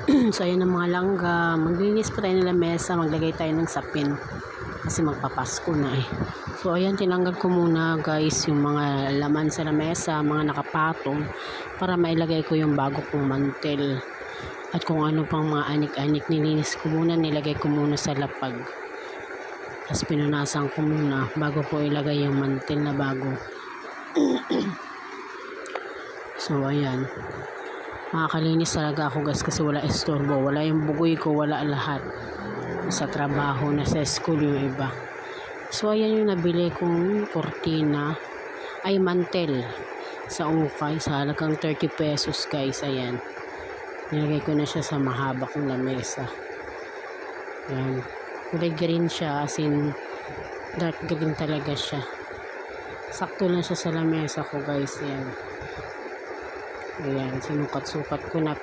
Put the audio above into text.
So ayan ang mga langga, maglinis pa tayo ng lamesa, maglagay tayo ng sapin kasi magpapasko na eh. So ayan, tinanggal ko muna guys yung mga laman sa lamesa, mga nakapatong, para mailagay ko yung bago kong mantel. At kung ano pang mga anik-anik, nilinis ko muna, nilagay ko muna sa lapag. Tapos pinunasan ko muna bago ko ilagay yung mantel na bago. So ayan, makakalinis talaga ako guys kasi wala istorbo, wala yung bugoy ko, wala lahat. Sa trabaho na sa school yung iba. So ayan yung nabili kong kortina, ay mantel sa ukay sa halagang 30 pesos guys. Ayan, nilagay ko na siya sa mahaba kong lamesa. Ayan, kulay green siya, as in dark green talaga siya. Sakto lang siya sa lamesa ko guys. Ayan, ayan, sinukat-sukat ko na,